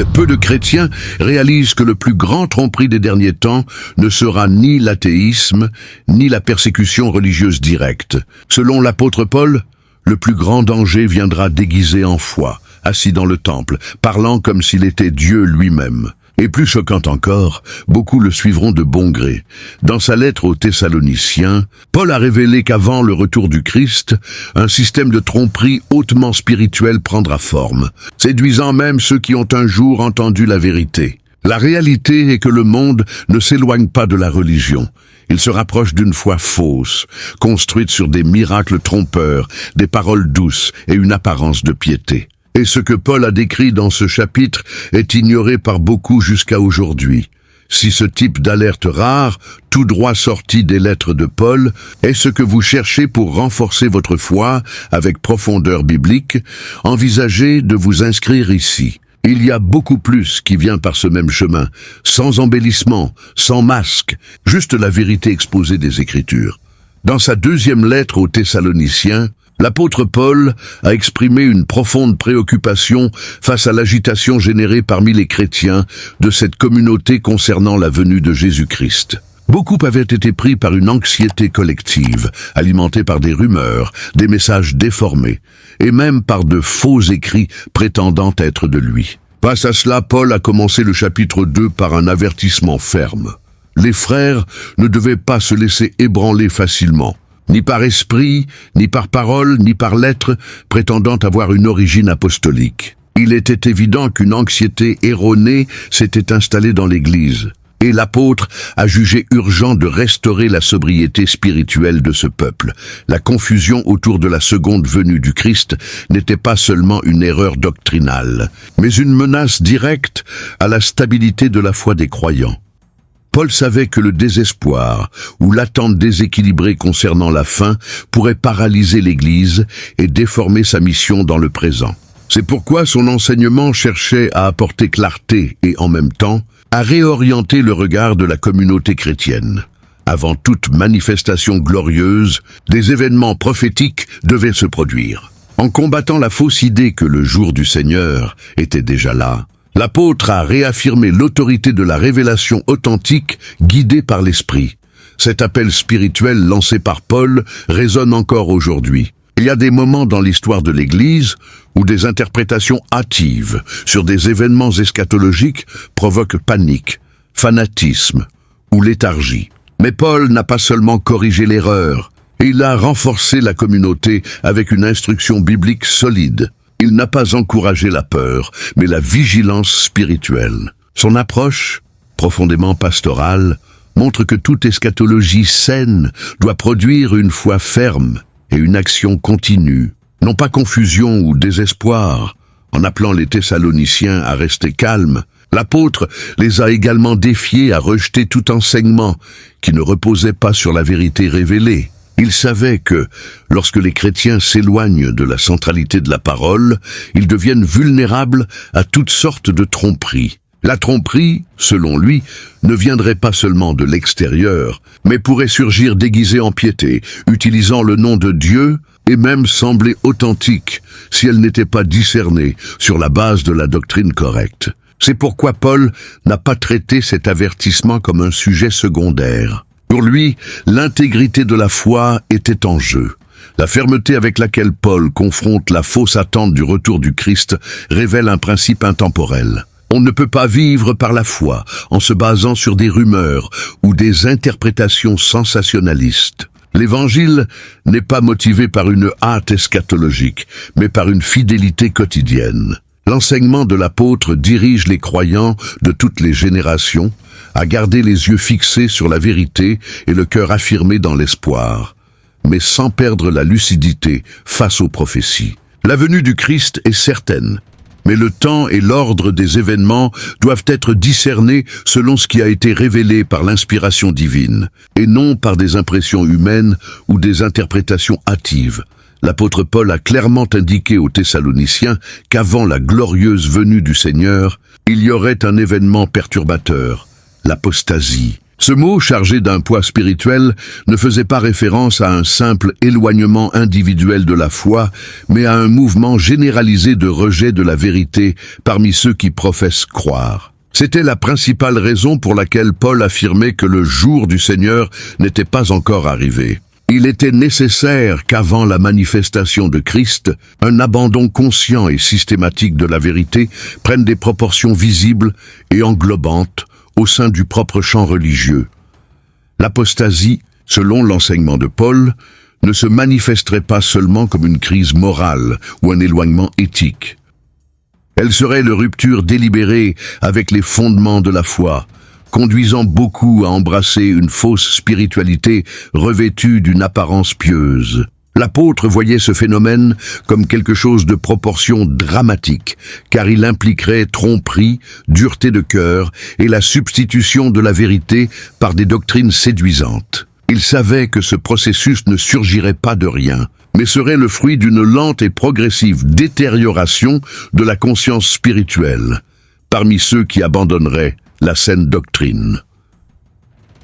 Peu de chrétiens réalisent que le plus grand tromperie des derniers temps ne sera ni l'athéisme, ni la persécution religieuse directe. Selon l'apôtre Paul, le plus grand danger viendra déguisé en foi, assis dans le temple, parlant comme s'il était Dieu lui-même. Et plus choquant encore, beaucoup le suivront de bon gré. Dans sa lettre aux Thessaloniciens, Paul a révélé qu'avant le retour du Christ, un système de tromperie hautement spirituel prendra forme, séduisant même ceux qui ont un jour entendu la vérité. La réalité est que le monde ne s'éloigne pas de la religion. Il se rapproche d'une foi fausse, construite sur des miracles trompeurs, des paroles douces et une apparence de piété. Et ce que Paul a décrit dans ce chapitre est ignoré par beaucoup jusqu'à aujourd'hui. Si ce type d'alerte rare, tout droit sorti des lettres de Paul, est ce que vous cherchez pour renforcer votre foi avec profondeur biblique, envisagez de vous inscrire ici. Il y a beaucoup plus qui vient par ce même chemin, sans embellissement, sans masque, juste la vérité exposée des Écritures. Dans sa deuxième lettre aux Thessaloniciens, l'apôtre Paul a exprimé une profonde préoccupation face à l'agitation générée parmi les chrétiens de cette communauté concernant la venue de Jésus-Christ. Beaucoup avaient été pris par une anxiété collective, alimentée par des rumeurs, des messages déformés, et même par de faux écrits prétendant être de lui. Face à cela, Paul a commencé le chapitre 2 par un avertissement ferme. Les frères ne devaient pas se laisser ébranler facilement, ni par esprit, ni par parole, ni par lettre, prétendant avoir une origine apostolique. Il était évident qu'une anxiété erronée s'était installée dans l'Église, et l'apôtre a jugé urgent de restaurer la sobriété spirituelle de ce peuple. La confusion autour de la seconde venue du Christ n'était pas seulement une erreur doctrinale, mais une menace directe à la stabilité de la foi des croyants. Paul savait que le désespoir ou l'attente déséquilibrée concernant la fin pourrait paralyser l'Église et déformer sa mission dans le présent. C'est pourquoi son enseignement cherchait à apporter clarté et, en même temps, à réorienter le regard de la communauté chrétienne. Avant toute manifestation glorieuse, des événements prophétiques devaient se produire. En combattant la fausse idée que le jour du Seigneur était déjà là, l'apôtre a réaffirmé l'autorité de la révélation authentique guidée par l'Esprit. Cet appel spirituel lancé par Paul résonne encore aujourd'hui. Il y a des moments dans l'histoire de l'Église où des interprétations hâtives sur des événements eschatologiques provoquent panique, fanatisme ou léthargie. Mais Paul n'a pas seulement corrigé l'erreur, il a renforcé la communauté avec une instruction biblique solide. Il n'a pas encouragé la peur, mais la vigilance spirituelle. Son approche, profondément pastorale, montre que toute eschatologie saine doit produire une foi ferme et une action continue. Non pas confusion ou désespoir. En appelant les Thessaloniciens à rester calmes, l'apôtre les a également défiés à rejeter tout enseignement qui ne reposait pas sur la vérité révélée. Il savait que, lorsque les chrétiens s'éloignent de la centralité de la parole, ils deviennent vulnérables à toutes sortes de tromperies. La tromperie, selon lui, ne viendrait pas seulement de l'extérieur, mais pourrait surgir déguisée en piété, utilisant le nom de Dieu et même sembler authentique si elle n'était pas discernée sur la base de la doctrine correcte. C'est pourquoi Paul n'a pas traité cet avertissement comme un sujet secondaire. Pour lui, l'intégrité de la foi était en jeu. La fermeté avec laquelle Paul confronte la fausse attente du retour du Christ révèle un principe intemporel. On ne peut pas vivre par la foi en se basant sur des rumeurs ou des interprétations sensationnalistes. L'Évangile n'est pas motivé par une hâte eschatologique, mais par une fidélité quotidienne. L'enseignement de l'apôtre dirige les croyants de toutes les générations à garder les yeux fixés sur la vérité et le cœur affirmé dans l'espoir, mais sans perdre la lucidité face aux prophéties. La venue du Christ est certaine, mais le temps et l'ordre des événements doivent être discernés selon ce qui a été révélé par l'inspiration divine, et non par des impressions humaines ou des interprétations hâtives. L'apôtre Paul a clairement indiqué aux Thessaloniciens qu'avant la glorieuse venue du Seigneur, il y aurait un événement perturbateur, l'apostasie, Ce mot, chargé d'un poids spirituel, ne faisait pas référence à un simple éloignement individuel de la foi, mais à un mouvement généralisé de rejet de la vérité parmi ceux qui professent croire. C'était la principale raison pour laquelle Paul affirmait que le jour du Seigneur n'était pas encore arrivé. Il était nécessaire qu'avant la manifestation de Christ, un abandon conscient et systématique de la vérité prenne des proportions visibles et englobantes au sein du propre champ religieux. L'apostasie, selon l'enseignement de Paul, ne se manifesterait pas seulement comme une crise morale ou un éloignement éthique. Elle serait la rupture délibérée avec les fondements de la foi, conduisant beaucoup à embrasser une fausse spiritualité revêtue d'une apparence pieuse. L'apôtre voyait ce phénomène comme quelque chose de proportion dramatique, car il impliquerait tromperie, dureté de cœur et la substitution de la vérité par des doctrines séduisantes. Il savait que ce processus ne surgirait pas de rien, mais serait le fruit d'une lente et progressive détérioration de la conscience spirituelle, parmi ceux qui abandonneraient la saine doctrine.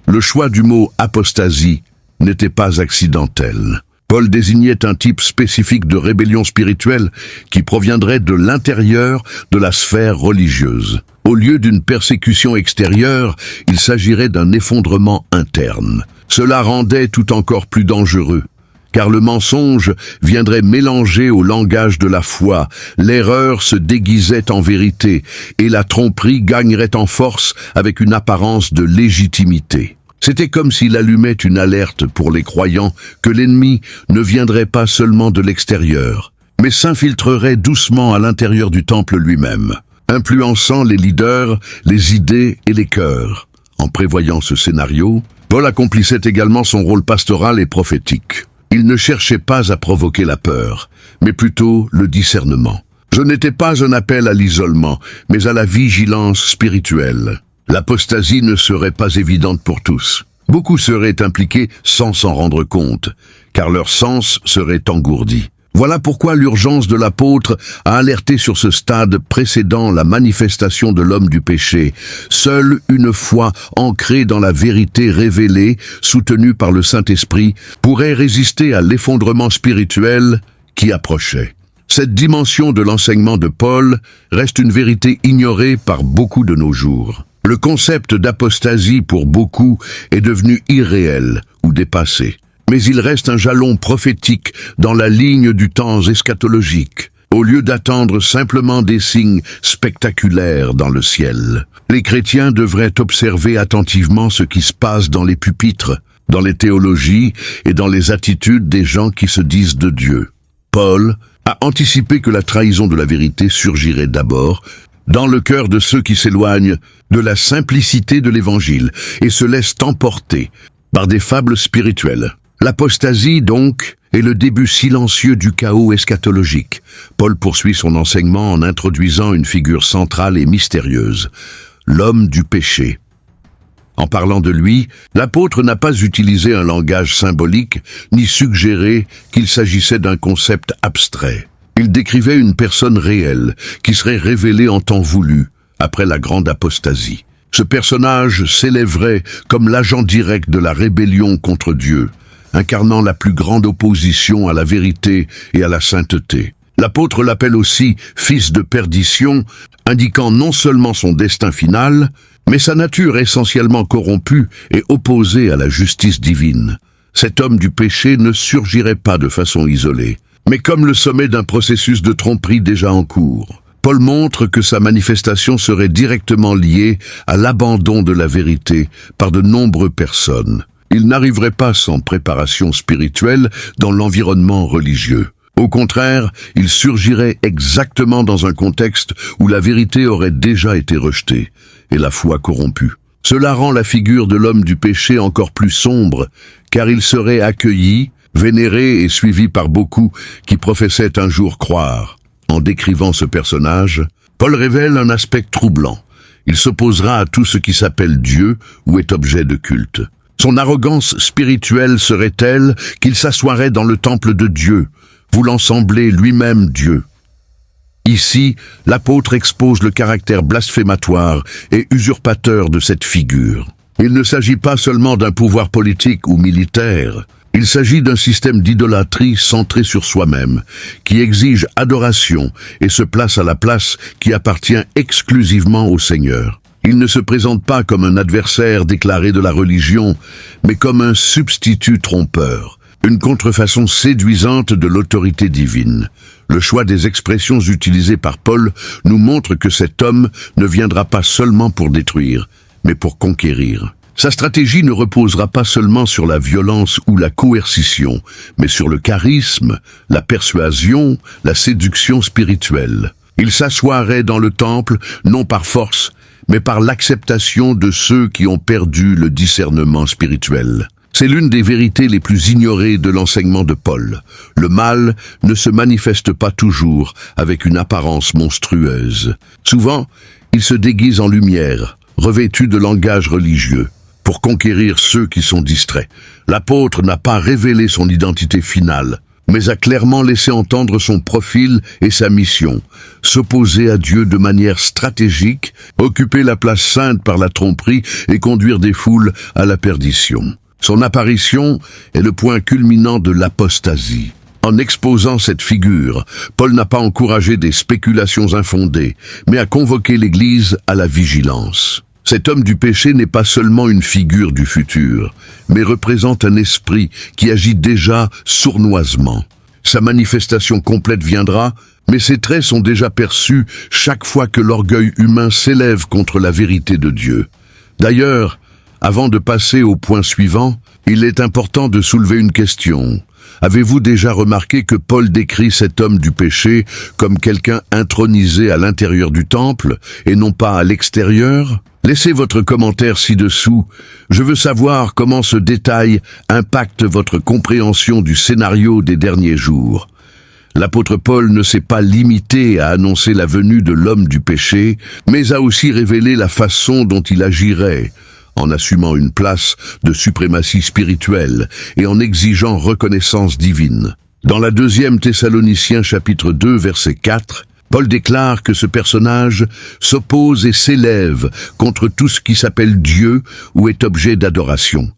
Le choix du mot apostasie n'était pas accidentel. Paul désignait un type spécifique de rébellion spirituelle qui proviendrait de l'intérieur de la sphère religieuse. Au lieu d'une persécution extérieure, il s'agirait d'un effondrement interne. Cela rendait tout encore plus dangereux, car le mensonge viendrait mélanger au langage de la foi, l'erreur se déguisait en vérité, et la tromperie gagnerait en force avec une apparence de légitimité. C'était comme s'il allumait une alerte pour les croyants que l'ennemi ne viendrait pas seulement de l'extérieur, mais s'infiltrerait doucement à l'intérieur du temple lui-même, influençant les leaders, les idées et les cœurs. En prévoyant ce scénario, Paul accomplissait également son rôle pastoral et prophétique. Il ne cherchait pas à provoquer la peur, mais plutôt le discernement. Ce n'était pas un appel à l'isolement, mais à la vigilance spirituelle. L'apostasie ne serait pas évidente pour tous. Beaucoup seraient impliqués sans s'en rendre compte, car leur sens serait engourdi. Voilà pourquoi l'urgence de l'apôtre a alerté sur ce stade précédant la manifestation de l'homme du péché. Seule une foi ancrée dans la vérité révélée, soutenue par le Saint-Esprit, pourrait résister à l'effondrement spirituel qui approchait. Cette dimension de l'enseignement de Paul reste une vérité ignorée par beaucoup de nos jours. Le concept d'apostasie pour beaucoup est devenu irréel ou dépassé. Mais il reste un jalon prophétique dans la ligne du temps eschatologique, au lieu d'attendre simplement des signes spectaculaires dans le ciel. Les chrétiens devraient observer attentivement ce qui se passe dans les pupitres, dans les théologies et dans les attitudes des gens qui se disent de Dieu. Paul a anticipé que la trahison de la vérité surgirait d'abord dans le cœur de ceux qui s'éloignent de la simplicité de l'Évangile et se laissent emporter par des fables spirituelles. L'apostasie, donc, est le début silencieux du chaos eschatologique. Paul poursuit son enseignement en introduisant une figure centrale et mystérieuse, l'homme du péché. En parlant de lui, l'apôtre n'a pas utilisé un langage symbolique, ni suggéré qu'il s'agissait d'un concept abstrait. Il décrivait une personne réelle, qui serait révélée en temps voulu, après la grande apostasie. Ce personnage s'élèverait comme l'agent direct de la rébellion contre Dieu, incarnant la plus grande opposition à la vérité et à la sainteté. L'apôtre l'appelle aussi « fils de perdition », indiquant non seulement son destin final, mais sa nature essentiellement corrompue et opposée à la justice divine. Cet homme du péché ne surgirait pas de façon isolée, mais comme le sommet d'un processus de tromperie déjà en cours. Paul montre que sa manifestation serait directement liée à l'abandon de la vérité par de nombreuses personnes. Il n'arriverait pas sans préparation spirituelle dans l'environnement religieux. Au contraire, il surgirait exactement dans un contexte où la vérité aurait déjà été rejetée et la foi corrompue. Cela rend la figure de l'homme du péché encore plus sombre, car il serait accueilli, vénéré et suivi par beaucoup qui professaient un jour croire. En décrivant ce personnage, Paul révèle un aspect troublant. Il s'opposera à tout ce qui s'appelle Dieu ou est objet de culte. Son arrogance spirituelle serait telle qu'il s'assoirait dans le temple de Dieu, voulant sembler lui-même Dieu. Ici, l'apôtre expose le caractère blasphématoire et usurpateur de cette figure. Il ne s'agit pas seulement d'un pouvoir politique ou militaire. Il s'agit d'un système d'idolâtrie centré sur soi-même, qui exige adoration et se place à la place qui appartient exclusivement au Seigneur. Il ne se présente pas comme un adversaire déclaré de la religion, mais comme un substitut trompeur, une contrefaçon séduisante de l'autorité divine. Le choix des expressions utilisées par Paul nous montre que cet homme ne viendra pas seulement pour détruire, mais pour conquérir. Sa stratégie ne reposera pas seulement sur la violence ou la coercition, mais sur le charisme, la persuasion, la séduction spirituelle. Il s'assoirait dans le temple, non par force, mais par l'acceptation de ceux qui ont perdu le discernement spirituel. C'est l'une des vérités les plus ignorées de l'enseignement de Paul. Le mal ne se manifeste pas toujours avec une apparence monstrueuse. Souvent, il se déguise en lumière, revêtu de langage religieux, pour conquérir ceux qui sont distraits. L'apôtre n'a pas révélé son identité finale, mais a clairement laissé entendre son profil et sa mission, s'opposer à Dieu de manière stratégique, occuper la place sainte par la tromperie et conduire des foules à la perdition. Son apparition est le point culminant de l'apostasie. En exposant cette figure, Paul n'a pas encouragé des spéculations infondées, mais a convoqué l'Église à la vigilance. Cet homme du péché n'est pas seulement une figure du futur, mais représente un esprit qui agit déjà sournoisement. Sa manifestation complète viendra, mais ses traits sont déjà perçus chaque fois que l'orgueil humain s'élève contre la vérité de Dieu. D'ailleurs, avant de passer au point suivant, il est important de soulever une question. Avez-vous déjà remarqué que Paul décrit cet homme du péché comme quelqu'un intronisé à l'intérieur du temple et non pas à l'extérieur ? Laissez votre commentaire ci-dessous. Je veux savoir comment ce détail impacte votre compréhension du scénario des derniers jours. L'apôtre Paul ne s'est pas limité à annoncer la venue de l'homme du péché, mais a aussi révélé la façon dont il agirait, en assumant une place de suprématie spirituelle et en exigeant reconnaissance divine. Dans la 2 Thessaloniciens chapitre 2 verset 4, Paul déclare que ce personnage s'oppose et s'élève contre tout ce qui s'appelle Dieu ou est objet d'adoration,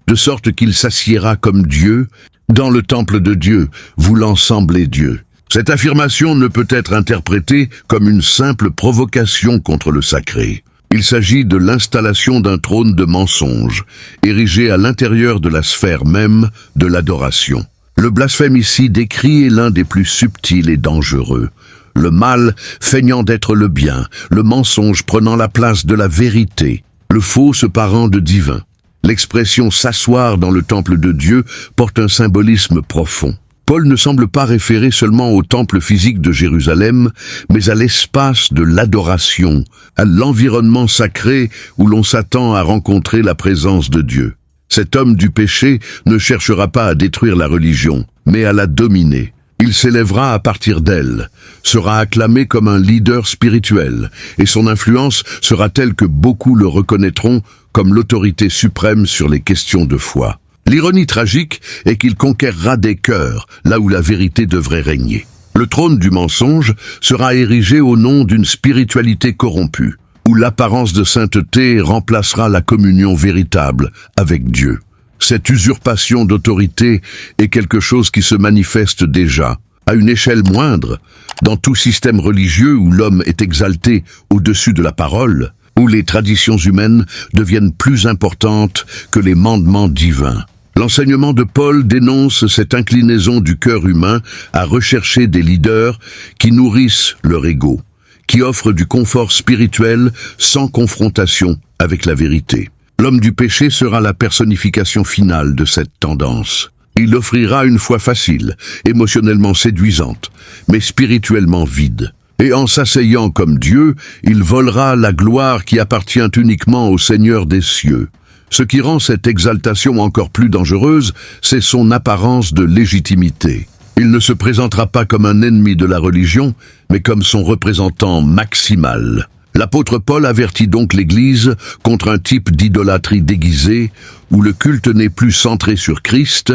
de sorte qu'il s'assiera comme Dieu dans le temple de Dieu, voulant sembler Dieu. Cette affirmation ne peut être interprétée comme une simple provocation contre le sacré. Il s'agit de l'installation d'un trône de mensonge, érigé à l'intérieur de la sphère même de l'adoration. Le blasphème ici décrit est l'un des plus subtils et dangereux. Le mal feignant d'être le bien, le mensonge prenant la place de la vérité, le faux se parant de divin. L'expression « s'asseoir dans le temple de Dieu » porte un symbolisme profond. Paul ne semble pas référer seulement au temple physique de Jérusalem, mais à l'espace de l'adoration, à l'environnement sacré où l'on s'attend à rencontrer la présence de Dieu. Cet homme du péché ne cherchera pas à détruire la religion, mais à la dominer. Il s'élèvera à partir d'elle, sera acclamé comme un leader spirituel, et son influence sera telle que beaucoup le reconnaîtront comme l'autorité suprême sur les questions de foi. L'ironie tragique est qu'il conquérera des cœurs, là où la vérité devrait régner. Le trône du mensonge sera érigé au nom d'une spiritualité corrompue, où l'apparence de sainteté remplacera la communion véritable avec Dieu. Cette usurpation d'autorité est quelque chose qui se manifeste déjà, à une échelle moindre, dans tout système religieux où l'homme est exalté au-dessus de la parole, où les traditions humaines deviennent plus importantes que les mandements divins. L'enseignement de Paul dénonce cette inclinaison du cœur humain à rechercher des leaders qui nourrissent leur ego, qui offrent du confort spirituel sans confrontation avec la vérité. L'homme du péché sera la personnification finale de cette tendance. Il offrira une foi facile, émotionnellement séduisante, mais spirituellement vide. Et en s'asseyant comme Dieu, il volera la gloire qui appartient uniquement au Seigneur des cieux. Ce qui rend cette exaltation encore plus dangereuse, c'est son apparence de légitimité. Il ne se présentera pas comme un ennemi de la religion, mais comme son représentant maximal. L'apôtre Paul avertit donc l'Église contre un type d'idolâtrie déguisée, où le culte n'est plus centré sur Christ,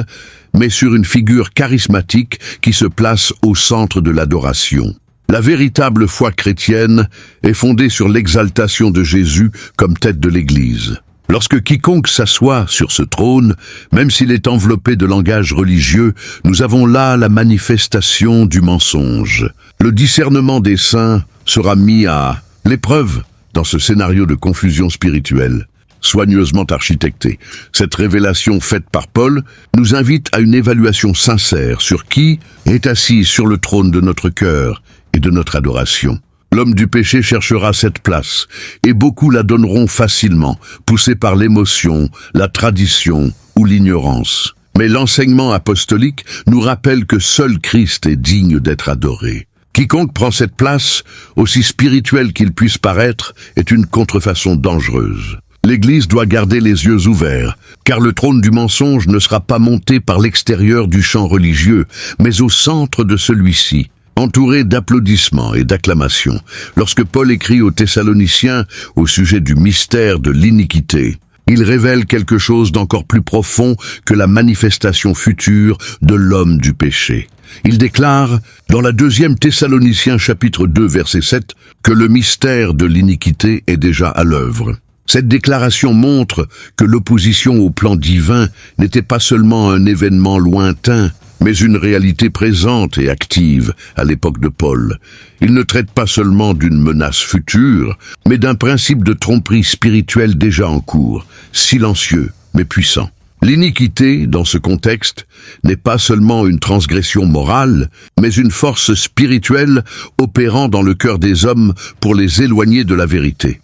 mais sur une figure charismatique qui se place au centre de l'adoration. La véritable foi chrétienne est fondée sur l'exaltation de Jésus comme tête de l'Église. Lorsque quiconque s'assoit sur ce trône, même s'il est enveloppé de langage religieux, nous avons là la manifestation du mensonge. Le discernement des saints sera mis à l'épreuve dans ce scénario de confusion spirituelle, soigneusement architecté. Cette révélation faite par Paul nous invite à une évaluation sincère sur qui est assis sur le trône de notre cœur et de notre adoration. L'homme du péché cherchera cette place, et beaucoup la donneront facilement, poussés par l'émotion, la tradition ou l'ignorance. Mais l'enseignement apostolique nous rappelle que seul Christ est digne d'être adoré. Quiconque prend cette place, aussi spirituelle qu'il puisse paraître, est une contrefaçon dangereuse. L'Église doit garder les yeux ouverts, car le trône du mensonge ne sera pas monté par l'extérieur du champ religieux, mais au centre de celui-ci. Entouré d'applaudissements et d'acclamations, lorsque Paul écrit aux Thessaloniciens au sujet du mystère de l'iniquité, il révèle quelque chose d'encore plus profond que la manifestation future de l'homme du péché. Il déclare, dans la 2e Thessaloniciens chapitre 2 verset 7, que le mystère de l'iniquité est déjà à l'œuvre. Cette déclaration montre que l'opposition au plan divin n'était pas seulement un événement lointain, mais une réalité présente et active à l'époque de Paul. Il ne traite pas seulement d'une menace future, mais d'un principe de tromperie spirituelle déjà en cours, silencieux mais puissant. L'iniquité, dans ce contexte, n'est pas seulement une transgression morale, mais une force spirituelle opérant dans le cœur des hommes pour les éloigner de la vérité.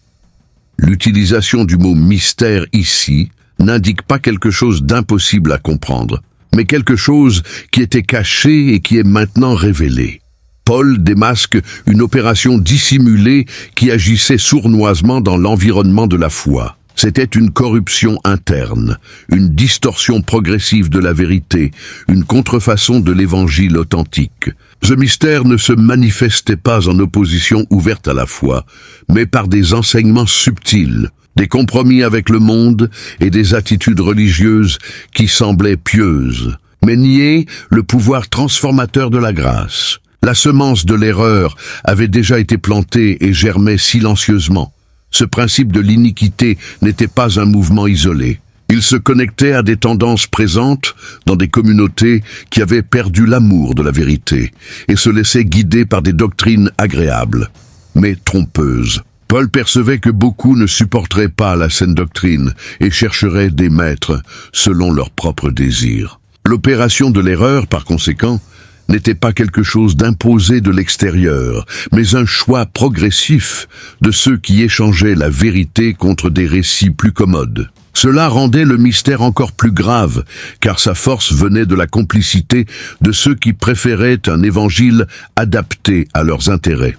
L'utilisation du mot « mystère » ici n'indique pas quelque chose d'impossible à comprendre, mais quelque chose qui était caché et qui est maintenant révélé. Paul démasque une opération dissimulée qui agissait sournoisement dans l'environnement de la foi. C'était une corruption interne, une distorsion progressive de la vérité, une contrefaçon de l'évangile authentique. Ce mystère ne se manifestait pas en opposition ouverte à la foi, mais par des enseignements subtils, des compromis avec le monde et des attitudes religieuses qui semblaient pieuses, mais niaient le pouvoir transformateur de la grâce. La semence de l'erreur avait déjà été plantée et germait silencieusement. Ce principe de l'iniquité n'était pas un mouvement isolé. Il se connectait à des tendances présentes dans des communautés qui avaient perdu l'amour de la vérité et se laissaient guider par des doctrines agréables, mais trompeuses. Paul percevait que beaucoup ne supporteraient pas la saine doctrine et chercheraient des maîtres selon leurs propres désirs. L'opération de l'erreur, par conséquent, n'était pas quelque chose d'imposé de l'extérieur, mais un choix progressif de ceux qui échangeaient la vérité contre des récits plus commodes. Cela rendait le mystère encore plus grave, car sa force venait de la complicité de ceux qui préféraient un évangile adapté à leurs intérêts.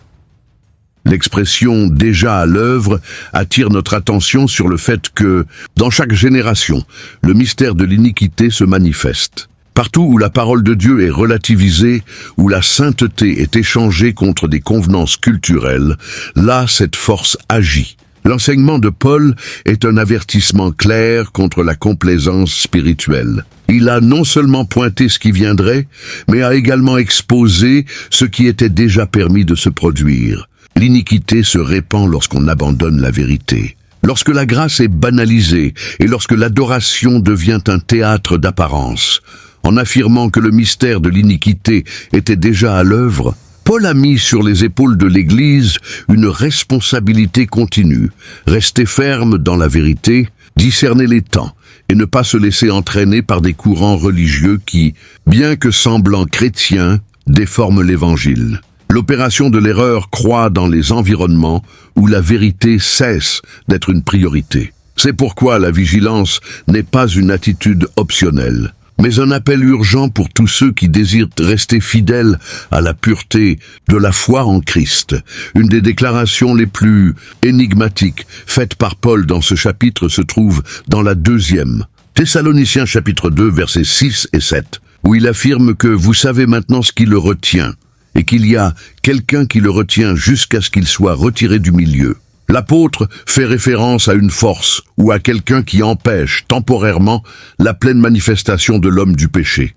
L'expression « déjà à l'œuvre » attire notre attention sur le fait que, dans chaque génération, le mystère de l'iniquité se manifeste. Partout où la parole de Dieu est relativisée, où la sainteté est échangée contre des convenances culturelles, là cette force agit. L'enseignement de Paul est un avertissement clair contre la complaisance spirituelle. Il a non seulement pointé ce qui viendrait, mais a également exposé ce qui était déjà permis de se produire. L'iniquité se répand lorsqu'on abandonne la vérité. Lorsque la grâce est banalisée et lorsque l'adoration devient un théâtre d'apparence. En affirmant que le mystère de l'iniquité était déjà à l'œuvre, Paul a mis sur les épaules de l'Église une responsabilité continue, rester ferme dans la vérité, discerner les temps et ne pas se laisser entraîner par des courants religieux qui, bien que semblant chrétiens, déforment l'Évangile. L'opération de l'erreur croît dans les environnements où la vérité cesse d'être une priorité. C'est pourquoi la vigilance n'est pas une attitude optionnelle, mais un appel urgent pour tous ceux qui désirent rester fidèles à la pureté de la foi en Christ. Une des déclarations les plus énigmatiques faites par Paul dans ce chapitre se trouve dans la 2e, Thessaloniciens chapitre 2, versets 6 et 7, où il affirme que vous savez maintenant ce qui le retient, et qu'il y a quelqu'un qui le retient jusqu'à ce qu'il soit retiré du milieu. L'apôtre fait référence à une force ou à quelqu'un qui empêche temporairement la pleine manifestation de l'homme du péché.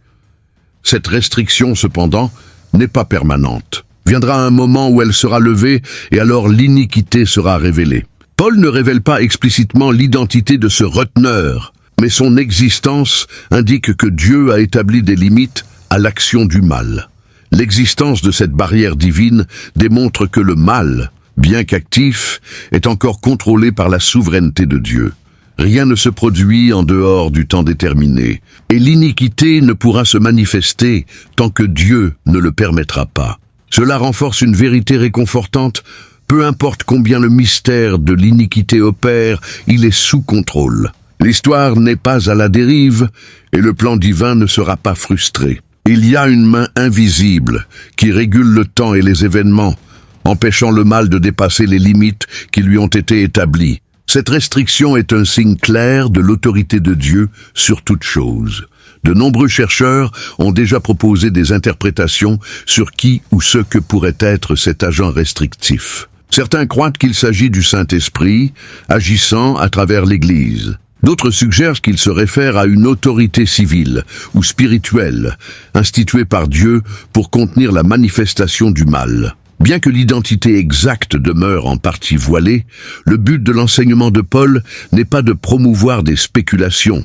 Cette restriction, cependant, n'est pas permanente. Viendra un moment où elle sera levée et alors l'iniquité sera révélée. Paul ne révèle pas explicitement l'identité de ce reteneur, mais son existence indique que Dieu a établi des limites à l'action du mal. L'existence de cette barrière divine démontre que le mal, bien qu'actif, est encore contrôlé par la souveraineté de Dieu. Rien ne se produit en dehors du temps déterminé, et l'iniquité ne pourra se manifester tant que Dieu ne le permettra pas. Cela renforce une vérité réconfortante. Peu importe combien le mystère de l'iniquité opère, il est sous contrôle. L'histoire n'est pas à la dérive, et le plan divin ne sera pas frustré. Il y a une main invisible qui régule le temps et les événements, empêchant le mal de dépasser les limites qui lui ont été établies. Cette restriction est un signe clair de l'autorité de Dieu sur toute chose. De nombreux chercheurs ont déjà proposé des interprétations sur qui ou ce que pourrait être cet agent restrictif. Certains croient qu'il s'agit du Saint-Esprit, agissant à travers l'Église. D'autres suggèrent qu'il se réfère à une autorité civile ou spirituelle, instituée par Dieu pour contenir la manifestation du mal. Bien que l'identité exacte demeure en partie voilée, le but de l'enseignement de Paul n'est pas de promouvoir des spéculations,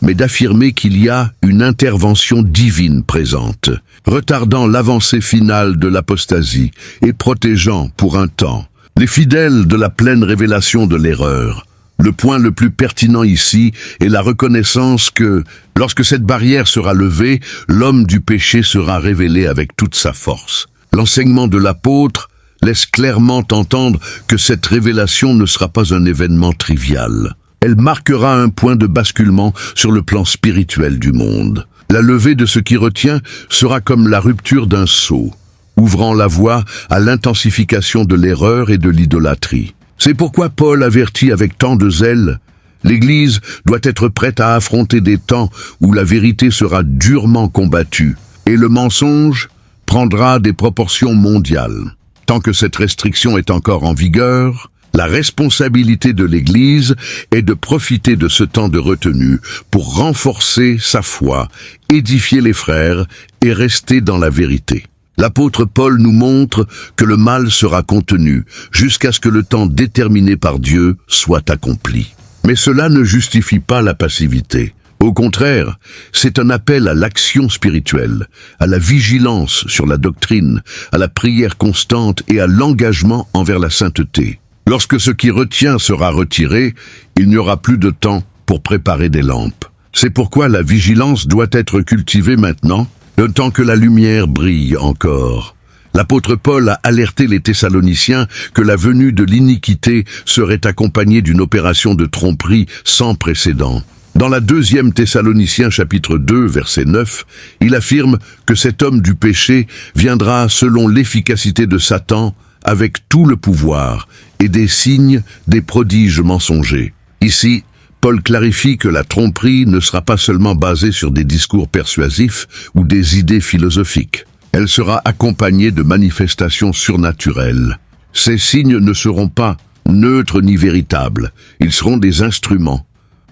mais d'affirmer qu'il y a une intervention divine présente, retardant l'avancée finale de l'apostasie et protégeant, pour un temps, les fidèles de la pleine révélation de l'erreur. Le point le plus pertinent ici est la reconnaissance que, lorsque cette barrière sera levée, l'homme du péché sera révélé avec toute sa force. L'enseignement de l'apôtre laisse clairement entendre que cette révélation ne sera pas un événement trivial. Elle marquera un point de basculement sur le plan spirituel du monde. La levée de ce qui retient sera comme la rupture d'un sceau, ouvrant la voie à l'intensification de l'erreur et de l'idolâtrie. C'est pourquoi Paul avertit avec tant de zèle: l'Église doit être prête à affronter des temps où la vérité sera durement combattue, et le mensonge prendra des proportions mondiales. Tant que cette restriction est encore en vigueur, la responsabilité de l'Église est de profiter de ce temps de retenue pour renforcer sa foi, édifier les frères et rester dans la vérité. L'apôtre Paul nous montre que le mal sera contenu jusqu'à ce que le temps déterminé par Dieu soit accompli. Mais cela ne justifie pas la passivité. Au contraire, c'est un appel à l'action spirituelle, à la vigilance sur la doctrine, à la prière constante et à l'engagement envers la sainteté. Lorsque ce qui retient sera retiré, il n'y aura plus de temps pour préparer des lampes. C'est pourquoi la vigilance doit être cultivée maintenant, le temps que la lumière brille encore. L'apôtre Paul a alerté les Thessaloniciens que la venue de l'iniquité serait accompagnée d'une opération de tromperie sans précédent. Dans la 2e Thessaloniciens chapitre 2, verset 9, il affirme que cet homme du péché viendra selon l'efficacité de Satan avec tout le pouvoir et des signes, des prodiges mensongers. Ici, Paul clarifie que la tromperie ne sera pas seulement basée sur des discours persuasifs ou des idées philosophiques. Elle sera accompagnée de manifestations surnaturelles. Ces signes ne seront pas neutres ni véritables, ils seront des instruments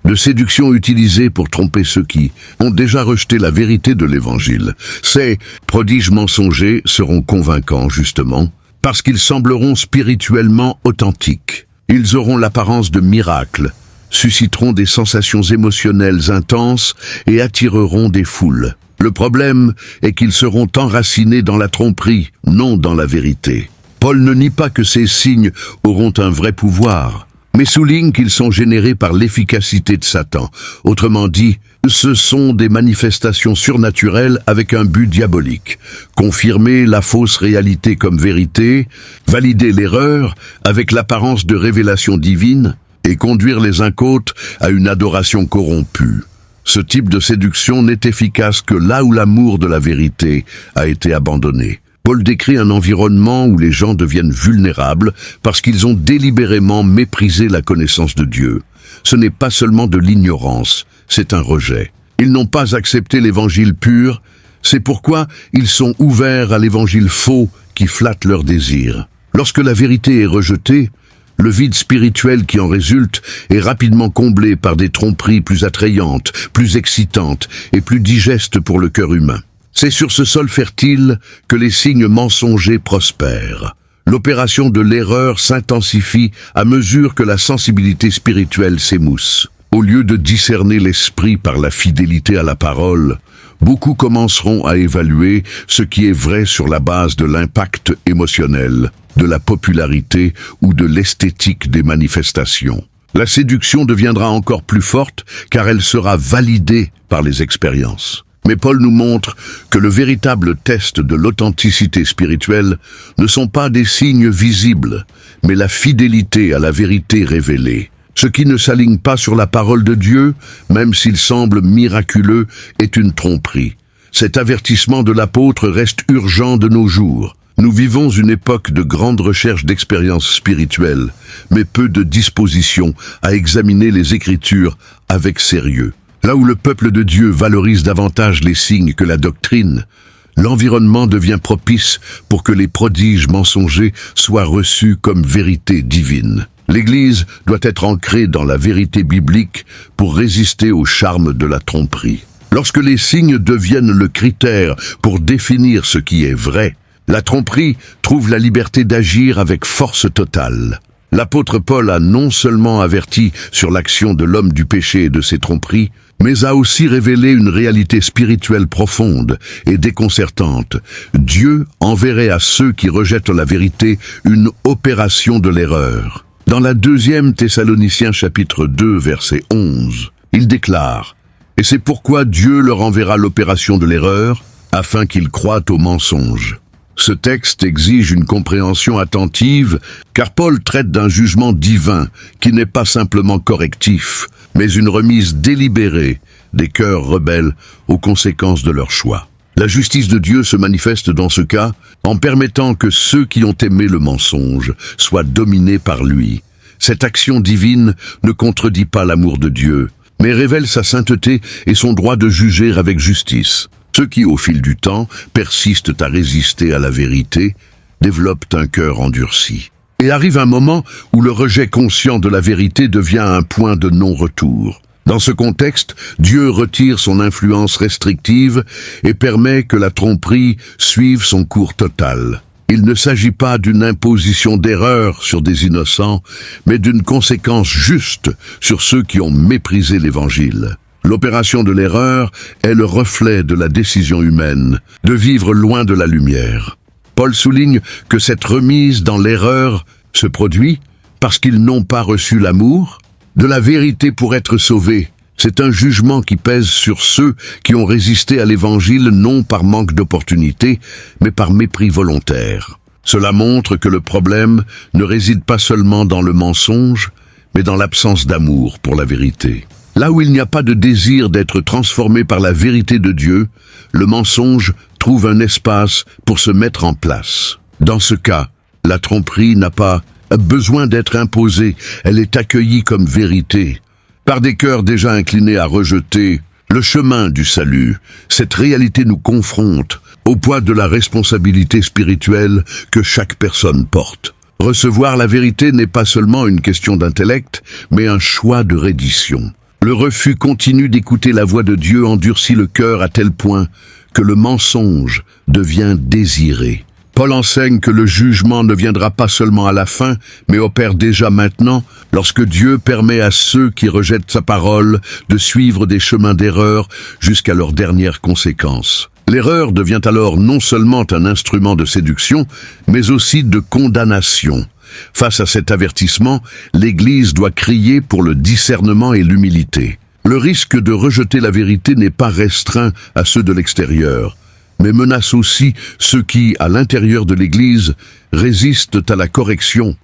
de séduction utilisés pour tromper ceux qui ont déjà rejeté la vérité de l'Évangile. Ces prodiges mensongers seront convaincants, justement, parce qu'ils sembleront spirituellement authentiques. Ils auront l'apparence de miracles, susciteront des sensations émotionnelles intenses et attireront des foules. Le problème est qu'ils seront enracinés dans la tromperie, non dans la vérité. Paul ne nie pas que ces signes auront un vrai pouvoir, mais souligne qu'ils sont générés par l'efficacité de Satan. Autrement dit, ce sont des manifestations surnaturelles avec un but diabolique. Confirmer la fausse réalité comme vérité, valider l'erreur avec l'apparence de révélation divine et conduire les incôtes à une adoration corrompue. Ce type de séduction n'est efficace que là où l'amour de la vérité a été abandonné. Paul décrit un environnement où les gens deviennent vulnérables parce qu'ils ont délibérément méprisé la connaissance de Dieu. Ce n'est pas seulement de l'ignorance, c'est un rejet. Ils n'ont pas accepté l'évangile pur, c'est pourquoi ils sont ouverts à l'évangile faux qui flatte leurs désirs. Lorsque la vérité est rejetée, le vide spirituel qui en résulte est rapidement comblé par des tromperies plus attrayantes, plus excitantes et plus digestes pour le cœur humain. C'est sur ce sol fertile que les signes mensongers prospèrent. L'opération de l'erreur s'intensifie à mesure que la sensibilité spirituelle s'émousse. Au lieu de discerner l'esprit par la fidélité à la parole, beaucoup commenceront à évaluer ce qui est vrai sur la base de l'impact émotionnel, de la popularité ou de l'esthétique des manifestations. La séduction deviendra encore plus forte car elle sera validée par les expériences. Mais Paul nous montre que le véritable test de l'authenticité spirituelle ne sont pas des signes visibles, mais la fidélité à la vérité révélée. Ce qui ne s'aligne pas sur la parole de Dieu, même s'il semble miraculeux, est une tromperie. Cet avertissement de l'apôtre reste urgent de nos jours. Nous vivons une époque de grande recherche d'expériences spirituelles, mais peu de disposition à examiner les Écritures avec sérieux. Là où le peuple de Dieu valorise davantage les signes que la doctrine, l'environnement devient propice pour que les prodiges mensongers soient reçus comme vérité divine. L'Église doit être ancrée dans la vérité biblique pour résister au charme de la tromperie. Lorsque les signes deviennent le critère pour définir ce qui est vrai, la tromperie trouve la liberté d'agir avec force totale. L'apôtre Paul a non seulement averti sur l'action de l'homme du péché et de ses tromperies, mais a aussi révélé une réalité spirituelle profonde et déconcertante. Dieu enverrait à ceux qui rejettent la vérité une opération de l'erreur. Dans la 2 Thessaloniciens chapitre 2 verset 11, il déclare « Et c'est pourquoi Dieu leur enverra l'opération de l'erreur, afin qu'ils croient au mensonge. » Ce texte exige une compréhension attentive, car Paul traite d'un jugement divin qui n'est pas simplement correctif, mais une remise délibérée des cœurs rebelles aux conséquences de leur choix. La justice de Dieu se manifeste dans ce cas en permettant que ceux qui ont aimé le mensonge soient dominés par lui. Cette action divine ne contredit pas l'amour de Dieu, mais révèle sa sainteté et son droit de juger avec justice. Ceux qui, au fil du temps, persistent à résister à la vérité, développent un cœur endurci. Et arrive un moment où le rejet conscient de la vérité devient un point de non-retour. Dans ce contexte, Dieu retire son influence restrictive et permet que la tromperie suive son cours total. Il ne s'agit pas d'une imposition d'erreur sur des innocents, mais d'une conséquence juste sur ceux qui ont méprisé l'Évangile. L'opération de l'erreur est le reflet de la décision humaine, de vivre loin de la lumière. Paul souligne que cette remise dans l'erreur se produit parce qu'ils n'ont pas reçu l'amour de la vérité pour être sauvés. C'est un jugement qui pèse sur ceux qui ont résisté à l'Évangile non par manque d'opportunité, mais par mépris volontaire. Cela montre que le problème ne réside pas seulement dans le mensonge, mais dans l'absence d'amour pour la vérité. Là où il n'y a pas de désir d'être transformé par la vérité de Dieu, le mensonge trouve un espace pour se mettre en place. Dans ce cas, la tromperie n'a pas besoin d'être imposée, elle est accueillie comme vérité. Par des cœurs déjà inclinés à rejeter le chemin du salut, cette réalité nous confronte au poids de la responsabilité spirituelle que chaque personne porte. Recevoir la vérité n'est pas seulement une question d'intellect, mais un choix de reddition. Le refus continu d'écouter la voix de Dieu endurcit le cœur à tel point que le mensonge devient désiré. Paul enseigne que le jugement ne viendra pas seulement à la fin, mais opère déjà maintenant, lorsque Dieu permet à ceux qui rejettent sa parole de suivre des chemins d'erreur jusqu'à leurs dernières conséquences. L'erreur devient alors non seulement un instrument de séduction, mais aussi de condamnation. Face à cet avertissement, l'Église doit crier pour le discernement et l'humilité. Le risque de rejeter la vérité n'est pas restreint à ceux de l'extérieur, mais menace aussi ceux qui, à l'intérieur de l'Église, résistent à la correction,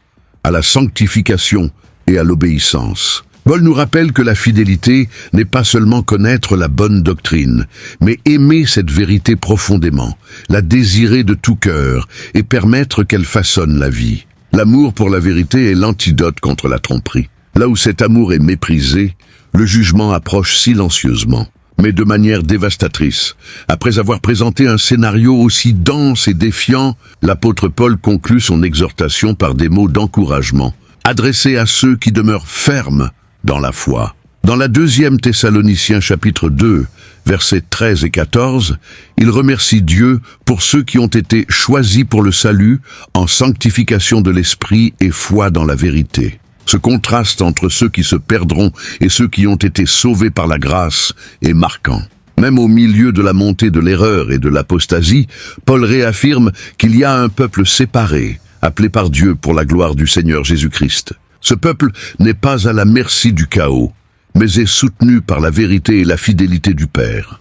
à la sanctification et à l'obéissance. Paul nous rappelle que la fidélité n'est pas seulement connaître la bonne doctrine, mais aimer cette vérité profondément, la désirer de tout cœur et permettre qu'elle façonne la vie. L'amour pour la vérité est l'antidote contre la tromperie. Là où cet amour est méprisé, le jugement approche silencieusement, mais de manière dévastatrice. Après avoir présenté un scénario aussi dense et défiant, l'apôtre Paul conclut son exhortation par des mots d'encouragement, adressés à ceux qui demeurent fermes dans la foi. Dans la 2e Thessaloniciens chapitre 2, versets 13 et 14, il remercie Dieu pour ceux qui ont été choisis pour le salut en sanctification de l'esprit et foi dans la vérité. Ce contraste entre ceux qui se perdront et ceux qui ont été sauvés par la grâce est marquant. Même au milieu de la montée de l'erreur et de l'apostasie, Paul réaffirme qu'il y a un peuple séparé, appelé par Dieu pour la gloire du Seigneur Jésus-Christ. Ce peuple n'est pas à la merci du chaos, mais est soutenu par la vérité et la fidélité du Père.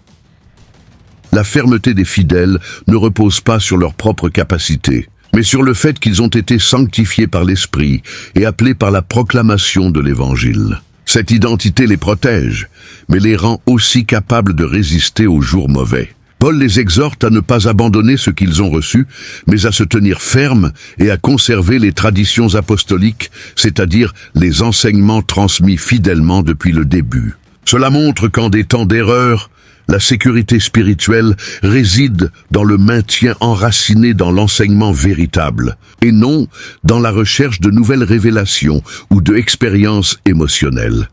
La fermeté des fidèles ne repose pas sur leur propre capacité, mais sur le fait qu'ils ont été sanctifiés par l'Esprit et appelés par la proclamation de l'Évangile. Cette identité les protège, mais les rend aussi capables de résister aux jours mauvais. Paul les exhorte à ne pas abandonner ce qu'ils ont reçu, mais à se tenir fermes et à conserver les traditions apostoliques, c'est-à-dire les enseignements transmis fidèlement depuis le début. Cela montre qu'en des temps d'erreur, la sécurité spirituelle réside dans le maintien enraciné dans l'enseignement véritable, et non dans la recherche de nouvelles révélations ou d'expériences émotionnelles.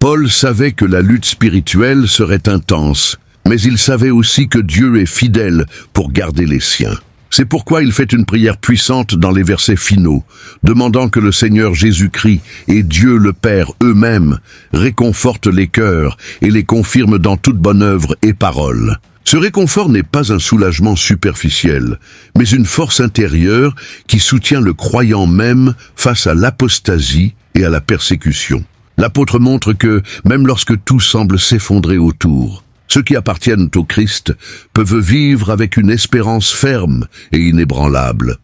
Paul savait que la lutte spirituelle serait intense, mais il savait aussi que Dieu est fidèle pour garder les siens. C'est pourquoi il fait une prière puissante dans les versets finaux, demandant que le Seigneur Jésus-Christ et Dieu le Père eux-mêmes réconfortent les cœurs et les confirment dans toute bonne œuvre et parole. Ce réconfort n'est pas un soulagement superficiel, mais une force intérieure qui soutient le croyant même face à l'apostasie et à la persécution. L'apôtre montre que, même lorsque tout semble s'effondrer autour, ceux qui appartiennent au Christ peuvent vivre avec une espérance ferme et inébranlable.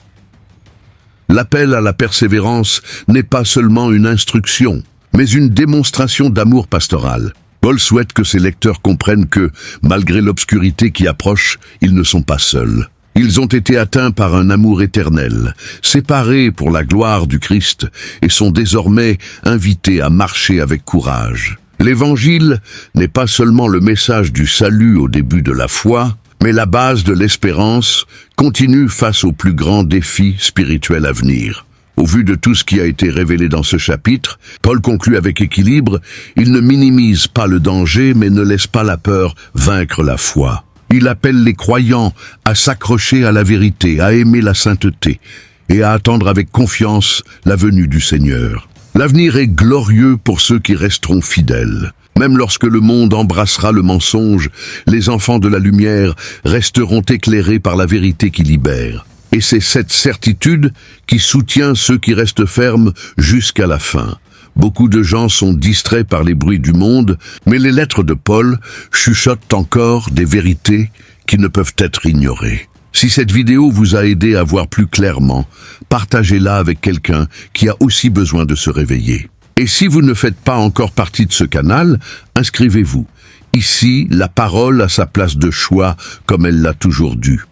L'appel à la persévérance n'est pas seulement une instruction, mais une démonstration d'amour pastoral. Paul souhaite que ses lecteurs comprennent que, malgré l'obscurité qui approche, ils ne sont pas seuls. Ils ont été atteints par un amour éternel, séparés pour la gloire du Christ, et sont désormais invités à marcher avec courage. L'Évangile n'est pas seulement le message du salut au début de la foi, mais la base de l'espérance continue face aux plus grands défis spirituels à venir. Au vu de tout ce qui a été révélé dans ce chapitre, Paul conclut avec équilibre, il ne minimise pas le danger mais ne laisse pas la peur vaincre la foi. Il appelle les croyants à s'accrocher à la vérité, à aimer la sainteté et à attendre avec confiance la venue du Seigneur. L'avenir est glorieux pour ceux qui resteront fidèles. Même lorsque le monde embrassera le mensonge, les enfants de la lumière resteront éclairés par la vérité qui libère. Et c'est cette certitude qui soutient ceux qui restent fermes jusqu'à la fin. Beaucoup de gens sont distraits par les bruits du monde, mais les lettres de Paul chuchotent encore des vérités qui ne peuvent être ignorées. Si cette vidéo vous a aidé à voir plus clairement, partagez-la avec quelqu'un qui a aussi besoin de se réveiller. Et si vous ne faites pas encore partie de ce canal, inscrivez-vous. Ici, la parole a sa place de choix comme elle l'a toujours dû.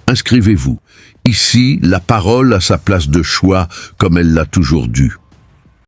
Inscrivez-vous. Ici, la parole a sa place de choix comme elle l'a toujours dû.